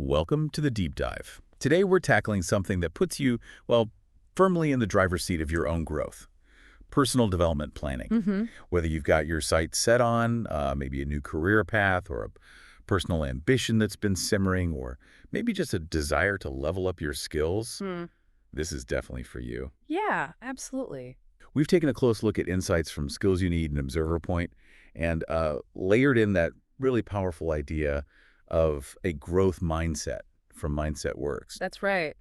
Welcome to the deep dive. Today we're tackling something that puts you, well, firmly in the driver's seat of your own growth. Personal development planning. Mm-hmm. Whether you've got your sights set on, maybe a new career path or a personal ambition that's been simmering, or maybe just a desire to level up your skills, Hmm. this is definitely for you. Yeah, absolutely. We've taken a close look at insights from Skills You Need and Observer Point and layered in that really powerful idea of a growth mindset from Mindset Works. That's right.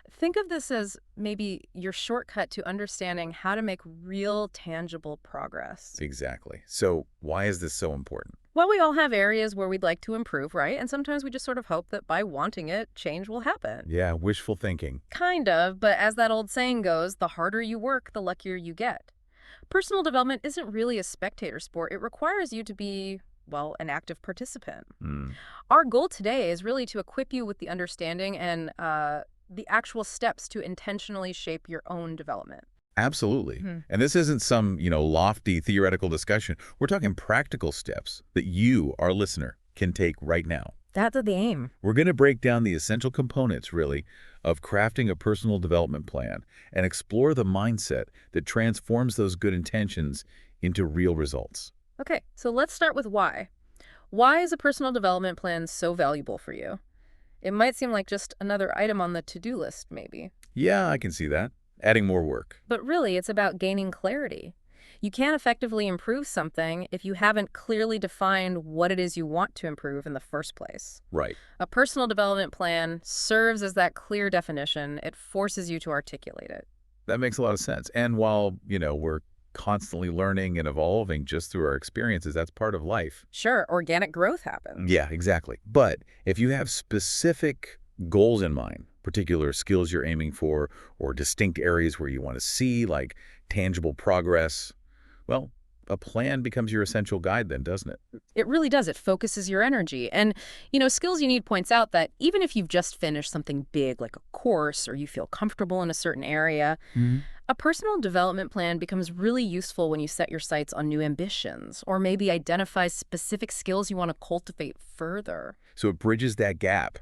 Think of this as maybe your shortcut to understanding how to make real, tangible progress. Exactly. So why is this so important? Well, we all have areas where we'd like to improve, right? And sometimes we just sort of hope that by wanting it, change will happen. Yeah, wishful thinking. Kind of, but as that old saying goes, the harder you work, the luckier you get. Personal development isn't really a spectator sport. It requires you to be, well, an active participant. Hmm. Our goal today is really to equip you with the understanding and the actual steps to intentionally shape your own development. Absolutely. Hmm. And this isn't some, lofty theoretical discussion. We're talking practical steps that you, our listener, can take right now. That's the aim. We're going to break down the essential components, really, of crafting a personal development plan and explore the mindset that transforms those good intentions into real results. Okay, so let's start with why. Why is a personal development plan so valuable for you? It might seem like just another item on the to-do list, maybe. Yeah, I can see that. Adding more work. But really, it's about gaining clarity. You can't effectively improve something if you haven't clearly defined what it is you want to improve in the first place. Right. A personal development plan serves as that clear definition. It forces you to articulate it. That makes a lot of sense. And while, we're constantly learning and evolving just through our experiences, that's part of life. Sure, organic growth happens. Yeah, exactly. But if you have specific goals in mind, particular skills you're aiming for, or distinct areas where you want to see, like tangible progress, well, a plan becomes your essential guide then, doesn't it? It really does. It focuses your energy. And, Skills You Need points out that even if you've just finished something big like a course or you feel comfortable in a certain area, a personal development plan becomes really useful when you set your sights on new ambitions or maybe identify specific skills you want to cultivate further. So it bridges that gap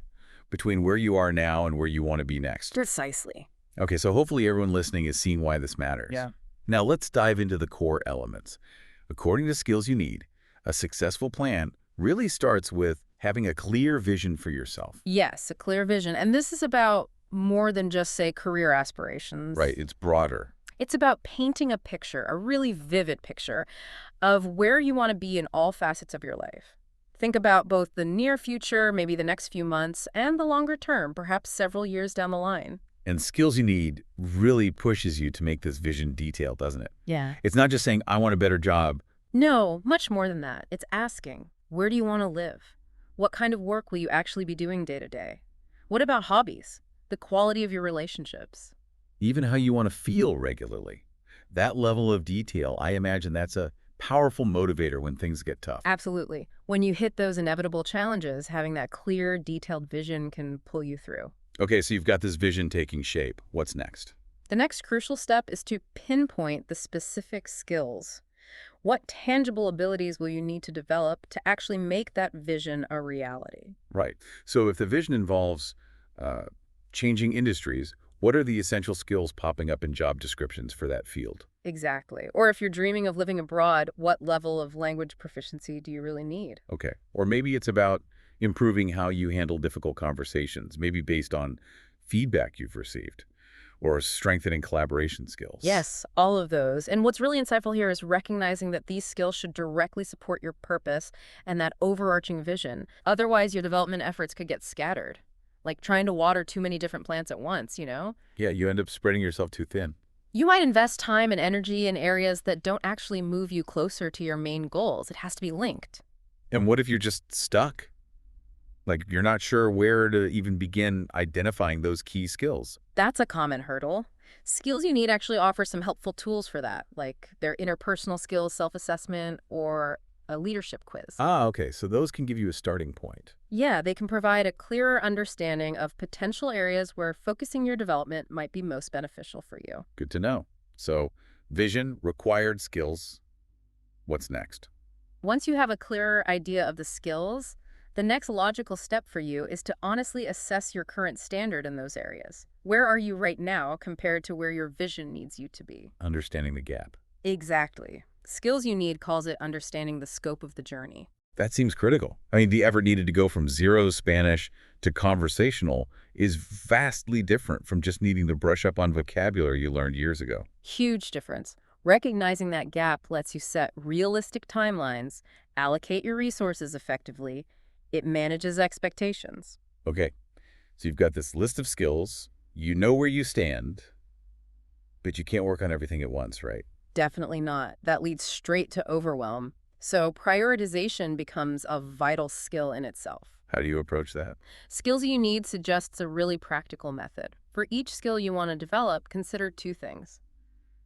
between where you are now and where you want to be next. Precisely. Okay, so hopefully everyone listening is seeing why this matters. Yeah. Now let's dive into the core elements. According to Skills You Need, a successful plan really starts with having a clear vision for yourself. Yes, a clear vision. And this is about more than just, say, career aspirations. Right, it's broader. It's about painting a picture, a really vivid picture, of where you want to be in all facets of your life. Think about both the near future, maybe the next few months, and the longer term, perhaps several years down the line. And Skills You Need really pushes you to make this vision detailed, doesn't it? Yeah. It's not just saying, I want a better job. No, much more than that. It's asking, where do you want to live? What kind of work will you actually be doing day to day? What about hobbies? The quality of your relationships? Even how you want to feel regularly. That level of detail, I imagine that's a powerful motivator when things get tough. Absolutely. When you hit those inevitable challenges, having that clear, detailed vision can pull you through. Okay, so you've got this vision taking shape. What's next? The next crucial step is to pinpoint the specific skills. What tangible abilities will you need to develop to actually make that vision a reality? Right. So if the vision involves changing industries, what are the essential skills popping up in job descriptions for that field? Exactly. Or if you're dreaming of living abroad, what level of language proficiency do you really need? Okay. Or maybe it's about improving how you handle difficult conversations, maybe based on feedback you've received, or strengthening collaboration skills. Yes, all of those. And what's really insightful here is recognizing that these skills should directly support your purpose and that overarching vision. Otherwise, your development efforts could get scattered, like trying to water too many different plants at once, Yeah, you end up spreading yourself too thin. You might invest time and energy in areas that don't actually move you closer to your main goals. It has to be linked. And what if you're just stuck? Like you're not sure where to even begin identifying those key skills. That's a common hurdle. Skills You Need actually offer some helpful tools for that, like their interpersonal skills self-assessment or a leadership quiz. Ah, okay. So those can give you a starting point. Yeah, they can provide a clearer understanding of potential areas where focusing your development might be most beneficial for you. Good to know. So vision, required skills. What's next? Once you have a clearer idea of the skills, The next logical step for you is to honestly assess your current standard in those areas. Where are you right now compared to where your vision needs you to be? Understanding the gap. Exactly. Skills you need calls it understanding the scope of the journey. That seems critical. I mean, the effort needed to go from zero Spanish to conversational is vastly different from just needing to brush up on vocabulary you learned years ago. Huge difference. Recognizing that gap lets you set realistic timelines, allocate your resources effectively. It manages expectations. Okay, so you've got this list of skills, you know where you stand, but you can't work on everything at once, right? Definitely not. That leads straight to overwhelm. So prioritization becomes a vital skill in itself. How do you approach that? Skills you need suggests a really practical method. For each skill you want to develop, consider two things.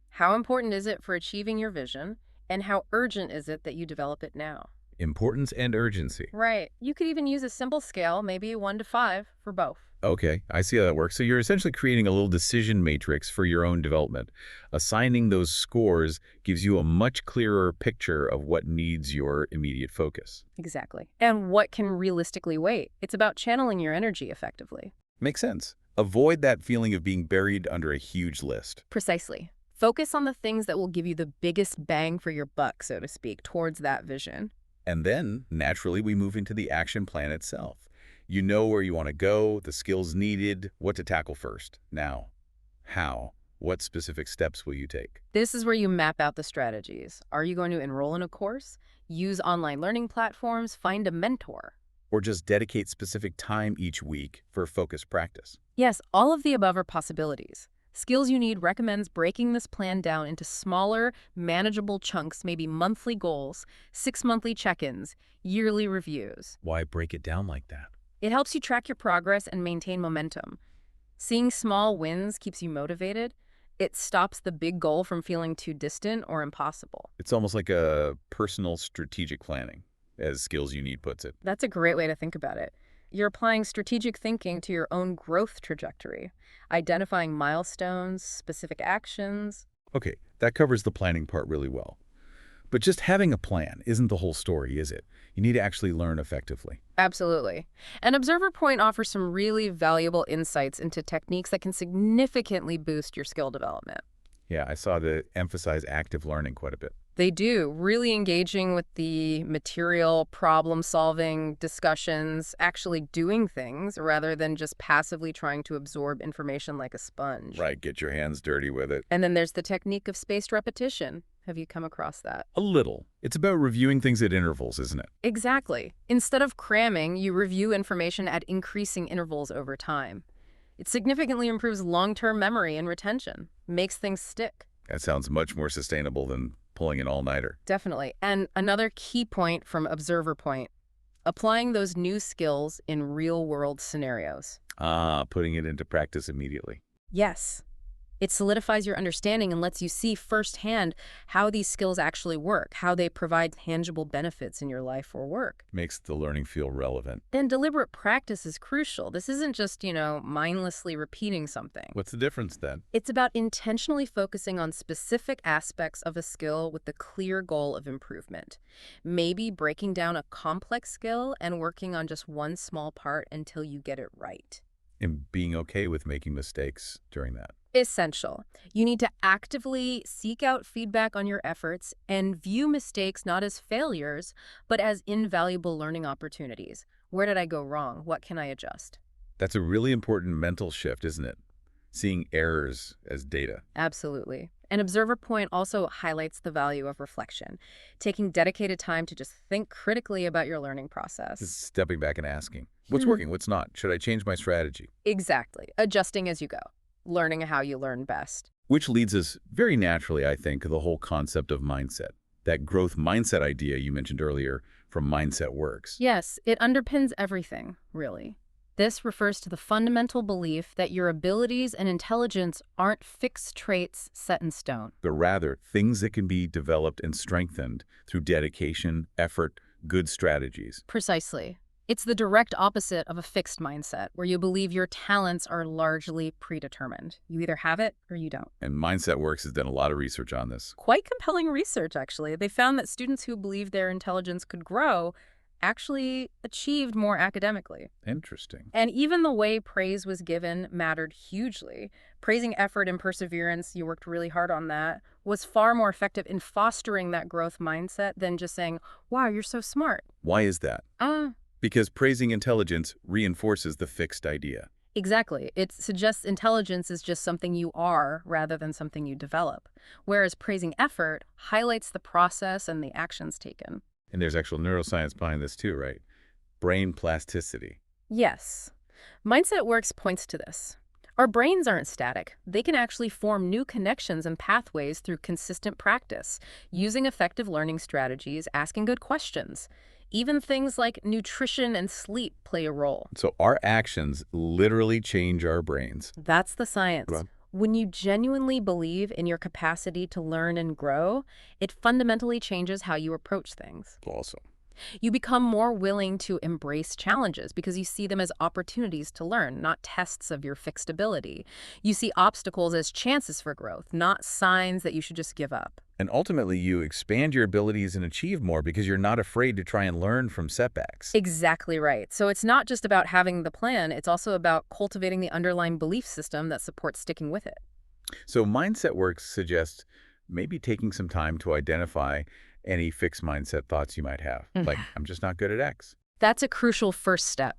How important is it for achieving your vision, and how urgent is it that you develop it now? Importance and urgency. Right. You could even use a simple scale, maybe 1 to 5, for both. Okay, I see how that works. So you're essentially creating a little decision matrix for your own development. Assigning those scores gives you a much clearer picture of what needs your immediate focus. Exactly. And what can realistically wait? It's about channeling your energy effectively. Makes sense. Avoid that feeling of being buried under a huge list. Precisely. Focus on the things that will give you the biggest bang for your buck, so to speak, towards that vision. And then, naturally, we move into the action plan itself. You know where you want to go, the skills needed, what to tackle first. Now, how? What specific steps will you take? This is where you map out the strategies. Are you going to enroll in a course? Use online learning platforms? Find a mentor? Or just dedicate specific time each week for focused practice? Yes, all of the above are possibilities. Skills You Need recommends breaking this plan down into smaller, manageable chunks, maybe monthly goals, 6 monthly check-ins, yearly reviews. Why break it down like that? It helps you track your progress and maintain momentum. Seeing small wins keeps you motivated. It stops the big goal from feeling too distant or impossible. It's almost like a personal strategic planning, as Skills You Need puts it. That's a great way to think about it. You're applying strategic thinking to your own growth trajectory, identifying milestones, specific actions. Okay, that covers the planning part really well. But just having a plan isn't the whole story, is it? You need to actually learn effectively. Absolutely. And Observer Point offers some really valuable insights into techniques that can significantly boost your skill development. Yeah, I saw the emphasize active learning quite a bit. They do, really engaging with the material, problem-solving discussions, actually doing things rather than just passively trying to absorb information like a sponge. Right, get your hands dirty with it. And then there's the technique of spaced repetition. Have you come across that? A little. It's about reviewing things at intervals, isn't it? Exactly. Instead of cramming, you review information at increasing intervals over time. It significantly improves long-term memory and retention, makes things stick. That sounds much more sustainable than pulling an all-nighter. Definitely. And another key point from Observer Point, applying those new skills in real-world scenarios. Putting it into practice immediately. Yes. It solidifies your understanding and lets you see firsthand how these skills actually work, how they provide tangible benefits in your life or work. Makes the learning feel relevant. And deliberate practice is crucial. This isn't just, mindlessly repeating something. What's the difference then? It's about intentionally focusing on specific aspects of a skill with the clear goal of improvement. Maybe breaking down a complex skill and working on just one small part until you get it right. And being okay with making mistakes during that. Essential. You need to actively seek out feedback on your efforts and view mistakes not as failures, but as invaluable learning opportunities. Where did I go wrong? What can I adjust? That's a really important mental shift, isn't it? Seeing errors as data. Absolutely. And Observer Point also highlights the value of reflection, taking dedicated time to just think critically about your learning process. Just stepping back and asking, what's working, what's not? Should I change my strategy? Exactly. Adjusting as you go. Learning how you learn best. Which leads us very naturally, I think, to the whole concept of mindset. That growth mindset idea you mentioned earlier from Mindset Works. Yes, it underpins everything, really. This refers to the fundamental belief that your abilities and intelligence aren't fixed traits set in stone. But rather, things that can be developed and strengthened through dedication, effort, good strategies. Precisely. It's the direct opposite of a fixed mindset, where you believe your talents are largely predetermined. You either have it or you don't. And Mindset Works has done a lot of research on this. Quite compelling research, actually. They found that students who believed their intelligence could grow actually achieved more academically. Interesting. And even the way praise was given mattered hugely. Praising effort and perseverance, you worked really hard on that, was far more effective in fostering that growth mindset than just saying, wow, you're so smart. Why is that? Uh, Because praising intelligence reinforces the fixed idea. exactly. It suggests intelligence is just something you are rather than something you develop. Whereas praising effort highlights the process and the actions taken. And there's actual neuroscience behind this too, right? Brain plasticity. Yes. Mindset Works points to this. Our brains aren't static. They can actually form new connections and pathways through consistent practice, using effective learning strategies, asking good questions. Even things like nutrition and sleep play a role. So our actions literally change our brains. That's the science. Right. When you genuinely believe in your capacity to learn and grow, it fundamentally changes how you approach things. Also. You become more willing to embrace challenges because you see them as opportunities to learn, not tests of your fixed ability. You see obstacles as chances for growth, not signs that you should just give up. And ultimately, you expand your abilities and achieve more because you're not afraid to try and learn from setbacks. Exactly right. So it's not just about having the plan, it's also about cultivating the underlying belief system that supports sticking with it. So Mindset Works suggests maybe taking some time to identify any fixed mindset thoughts you might have. Like, I'm just not good at X. That's a crucial first step.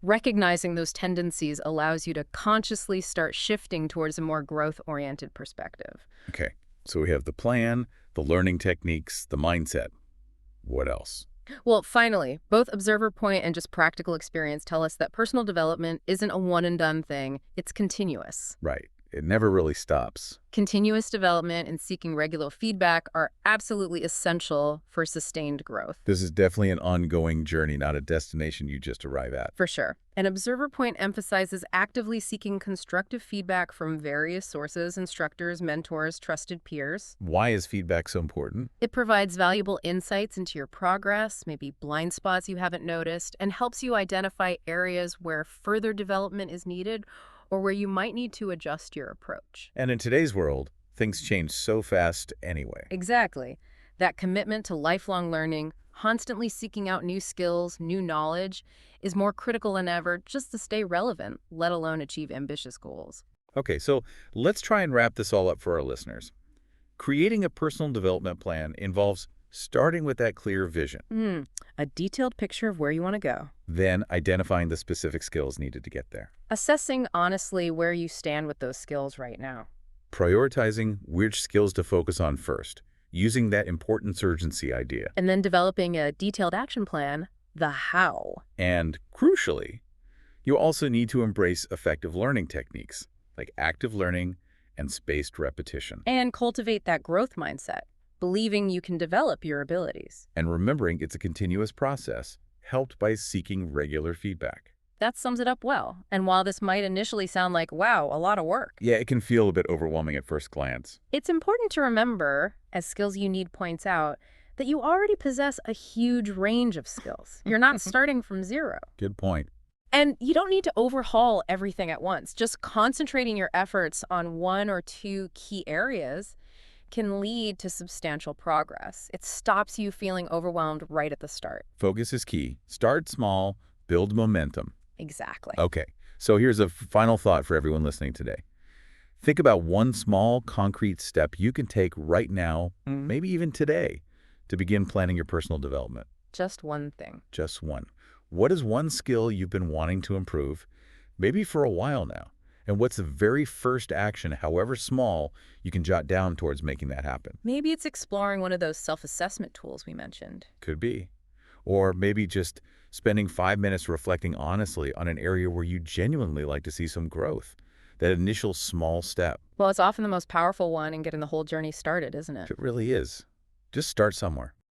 Recognizing those tendencies allows you to consciously start shifting towards a more growth-oriented perspective. Okay, so we have the plan, the learning techniques, the mindset. What else? Well, finally, both observer point and just practical experience tell us that personal development isn't a one-and-done thing. It's continuous. Right. It never really stops. Continuous development and seeking regular feedback are absolutely essential for sustained growth. This is definitely an ongoing journey, not a destination you just arrive at. For sure. An observer point emphasizes actively seeking constructive feedback from various sources, instructors, mentors, trusted peers. Why is feedback so important? It provides valuable insights into your progress, maybe blind spots you haven't noticed, and helps you identify areas where further development is needed or where you might need to adjust your approach. And in today's world, things change so fast anyway. Exactly. That commitment to lifelong learning, constantly seeking out new skills, new knowledge, is more critical than ever just to stay relevant, let alone achieve ambitious goals. Okay, so let's try and wrap this all up for our listeners. Creating a personal development plan involves starting with that clear vision, A detailed picture of where you want to go. then identifying the specific skills needed to get there, Assessing honestly where you stand with those skills right now. prioritizing which skills to focus on first, using that importance urgency idea, And then developing a detailed action plan, the how. and crucially, you also need to embrace effective learning techniques like active learning and spaced repetition. And cultivate that growth mindset, believing you can develop your abilities. And remembering it's a continuous process, helped by seeking regular feedback. That sums it up well. And while this might initially sound like, wow, a lot of work, Yeah, it can feel a bit overwhelming at first glance. it's important to remember, as Skills You Need points out, that you already possess a huge range of skills. You're not starting from zero. Good point. And you don't need to overhaul everything at once. Just concentrating your efforts on one or two key areas can lead to substantial progress. It stops you feeling overwhelmed right at the start. Focus is key. Start small, build momentum. Exactly. Okay, so here's a final thought for everyone listening today. Think about one small, concrete step you can take right now, maybe even today, to begin planning your personal development. Just one thing. Just one. What is one skill you've been wanting to improve, maybe for a while now? And what's the very first action, however small, you can jot down towards making that happen? Maybe it's exploring one of those self-assessment tools we mentioned. Could be. Or maybe just spending 5 minutes reflecting honestly on an area where you genuinely like to see some growth. That initial small step. Well, it's often the most powerful one in getting the whole journey started, isn't it? It really is. Just start somewhere.